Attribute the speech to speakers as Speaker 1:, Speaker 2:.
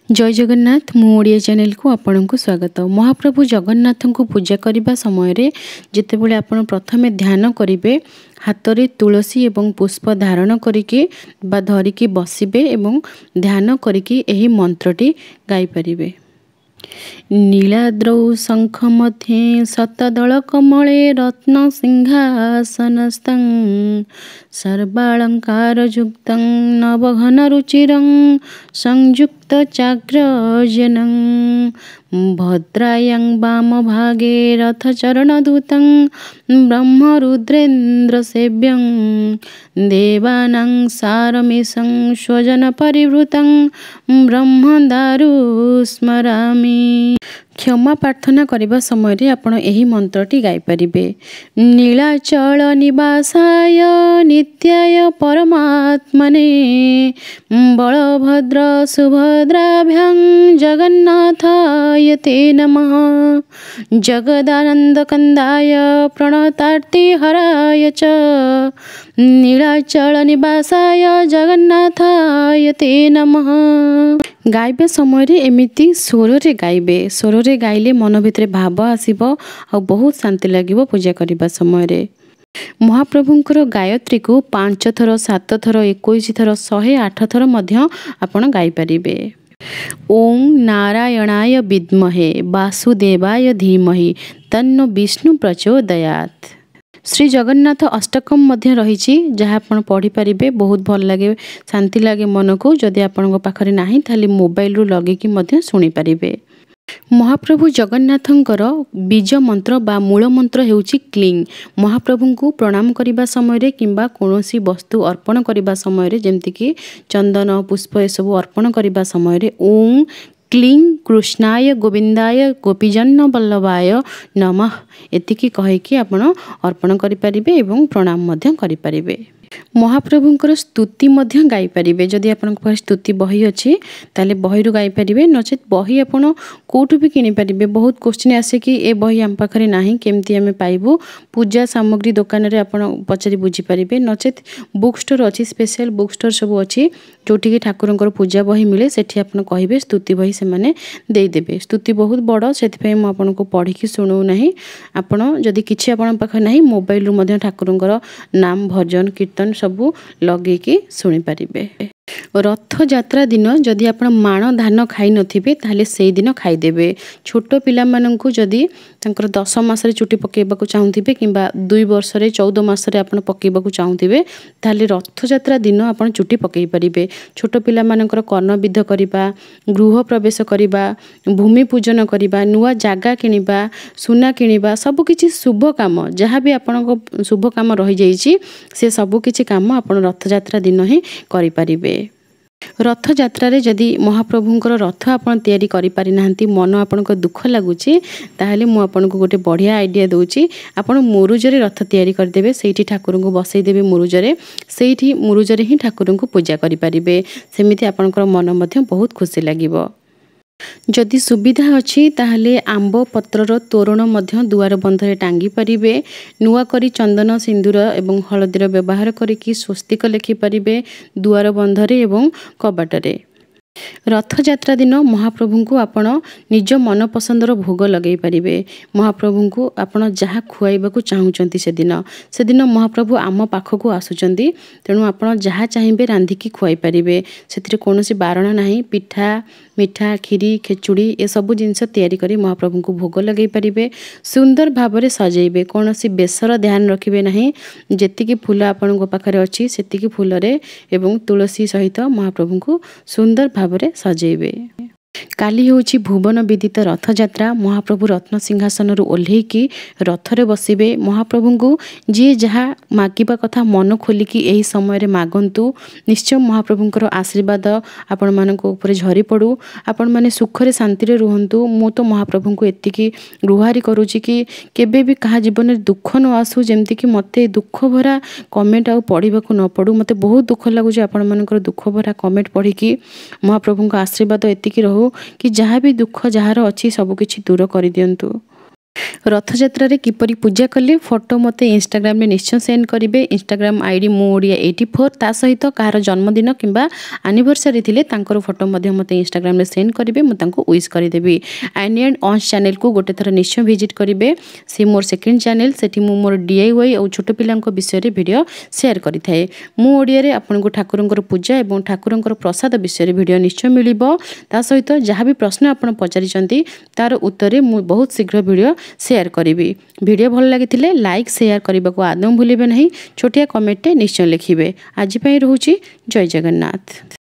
Speaker 1: जय जगन्नाथ मु ओडिया चैनल को आपन को स्वागत। महाप्रभु जगन्नाथ को पूजा करने समय जितेबले आपण प्रथमे ध्यान करेंगे हाथ में तुलसी एवं पुष्प धारण करके धरिकी बसबे एवं ध्यान करके यही मंत्रटी गाई पारिबे। नीलाद्रौ शंख मध्ये शतदल कमले रत्न सिंहासनस्थं सर्वालंकार युक्तं नवघन रुचिरं संयुक्त चाग्रजनं भद्रायं वाम भागे रथ चरणदूतं ब्रह्मरुद्रेन्द्र सेव्यं देवानां सारमेशं स्वजन परिवृतं ब्रह्मदारु स्मरामि। क्षमा प्रार्थना करने समय आपण यही मंत्रटी गाई पारिबे। नीलाचल निवासाय नित्याय परमात्मने बलभद्र सुभद्राभ्यां जगन्नाथाय ते नमः। जगदानंद कंदाय प्रणतार्ति हराय च नीलाचल निवासाय जगन्नाथाय ते नमः। गाइबे समय एमिति स्वर रे गाइबे। स्वर रे गाइले मन भितर भाव आसीबो आ बहुत शांति लागिबो। पूजा करबा समय रे महाप्रभुंकर गायत्री को 5 थर 7 थर 21 थर 108 थर मध्य आपण गाई परिबे। ओम नारायणाय विद्महे वासुदेवाय धीमहि तन्नो विष्णु प्रचोदयात्। श्री जगन्नाथ अष्टकम मध्य रही जहाँ आप पढ़ी पारे। बहुत भल लगे, शांति लगे मन को। जदि आपण पाखरे नाही ताली मोबाइल रु लगे मध्य सुनी पारिबे। महाप्रभु जगन्नाथंकर बीज मंत्र बा मूल मंत्र हेउची क्लीं। महाप्रभु को प्रणाम करने समय किंबा कौनसी वस्तु अर्पण करने समय जेमती कि चंदन पुष्प ए सब अर्पण करने समय ओम क्लीं कृष्णाय गोविंदाय गोपीजन वल्लभाय नमः एतिकी कहीकि आपण अर्पण करें एवं प्रणाम करें। महाप्रभुंकर स्तुति मध्य गाई पारिबे। जदि आपन स्तुति बही अच्छी ताले बही रु गाई पारिबे, नचेत बही आपन कोठु भी किनि पारिबे। बहुत क्वेश्चन आसे कि ए बही आम पाखरे नाही केमती आमे पाइबु। पूजा सामग्री दुकान रे आपन पचारि बुझी पारिबे, नचेत बुक स्टोर अच्छी स्पेशल बुक स्टोर सब अच्छी जोठी कि ठाकुरंकर पूजा बही मिले। सेठी आपन कहिबे स्तुति बही से माने देई देबे। स्तुति बहुत बड़, सेति पय म आपन को पढ़ी कि सुनु नाही। आपन जदि किछि आपन पाखरे नाही मोबाइल रु मध्य ठाकुरंकर नाम भजन कीर्तन सबू लगे कि शुणी पारिबे। रथ यात्रा दिन जदि आपण माण धान खाई नथिबे ताले सेई दिन खाईदेबे। छोट पिला माननकु जदि तांकर 10 मासरे चुटी पकेबाकू चाहुथिबे किंबा 2 वर्षरे 14 मासरे आपण पकेबाकू चाहुथिबे ताले रथ यात्रा दिन आपण चुटी पकेई परिबे। छोट पिला मानकर कर्ण विध करिबा, गृह प्रवेश करिबा, भूमि पूजन करिबा, नुआ जागा किनिबा, सुना किनिबा, सब किछि शुभ काम जहाँ भी आपनको शुभ काम रहि जाइछि से सब किछि काम आपण रथ यात्रा दिन ही करि परिबे। रथ यात्रा रे जदि महाप्रभुंकर रथ आपण तैयारी करि पारि नाहंती, मन आपनको दुख लागुची ताहले मु आपनको गोटे बढ़िया आइडिया दउची। आपण मुरुजरे रथ तैयारी कर देबे, सेठी ठाकुर को बसई देबे मुरुजरे, सेठी मुरुजरे ही ठाकुर को पूजा करि परिबे। सेमिति आपनकर मन मध्ये बहुत खुशी लागिबो। जदि सुविधा अच्छी ताहले आंब पत्रर तोरण मध्य दुआर बंधरे टांगी पारिबे। नुआ करी चंदन सिंदूर एवं हलदीर व्यवहार करिकी स्वस्तिक लिखि पारिबे दुआर बंधरे एवं कबाटरे। रथ यात्रा दिन महाप्रभु को आपण निज मन पसंदर भोग लगे पारिबे। महाप्रभु को आपण जहाँ खुआइबाकू चाहूचंती से दिन महाप्रभु आम पाखकू आसुचंती, तेणु आपण जहाँ चाहिए रांधिकी खुआई पारिबे। सेथिरे कोनोसी बारण नाही। पिठा मिठा खीरी खेचुड़ी ए सब जिनस तैयारी करी महाप्रभु को भोग लगे पारिबे। सुंदर भावरे सजेइबे, कोनोसी बेसर ध्यान रखिबे नाही। जेतिकी फूल आपण पाखरे अछि सेतिकी फूलरे एवं तुलसी सहित महाप्रभु को सुंदर भावरे सजेइबे। काली होची भुवन विदित रथ यात्रा। महाप्रभु रत्न सिंहासन रु ओल्हेकी रथरे बसिबे। महाप्रभु को जी जहाँ मागिबा कथा मन खोलिकी एही समय रे मागंतु, निश्चय महाप्रभुंकर आशीर्वाद आपण मानको ऊपर झरी पड़ू। आपण माने सुखरे शांति रे रुहंतु। मु तो महाप्रभु को एतिकी गुहारी करूची कि केबे भी कहा जीवन में दुख न आसू, जेमती कि मते दुख भरा कमेंट आ पढ़िबाकू न पड़ू। मते बहुत दुख लागुची आपण मानकर दुख भरा कमेंट पढ़िकी। महाप्रभु को आशीर्वाद एतिकी रहू कि जहाँ भी दुख जार अच्छी सब किछि दूर कर दियंतु। रथयात्रा रे किपरि पूजा कले फोटो मते इंस्टाग्राम में निश्चय सेंड करेंगे। इंस्टाग्राम आईडी मो ओडिया 84 ता सहित कहार जन्मदिन किंबा एनिवर्सरी थिले तांकर फोटो मते इंस्टाग्राम में सेंड करेंगे। मुझे विश करदेवी। एनी एंड ऑन्स चैनल को गोटे थर निश्चय विजिट करेंगे। सी मोर सेकेंड चैनल से मोर DIY और छोट पिला विषय वीडियो शेयर करि थाए। मु ओडिया रे आपन को ठाकुरंकर पूजा एवं ठाकुरंकर प्रसाद विषय वीडियो निश्चय मिलिबो। ता सहित जहाँ भी प्रश्न आपन पचारिचंती तार उत्तर मु बहुत शीघ्र वीडियो शेयर करी। वीडियो भल लगी लाइक शेयर करने को आदम भूलिबे नहीं। छोटिया कमेंट निश्चय लिखिबे। आज पई रहूची जय जगन्नाथ।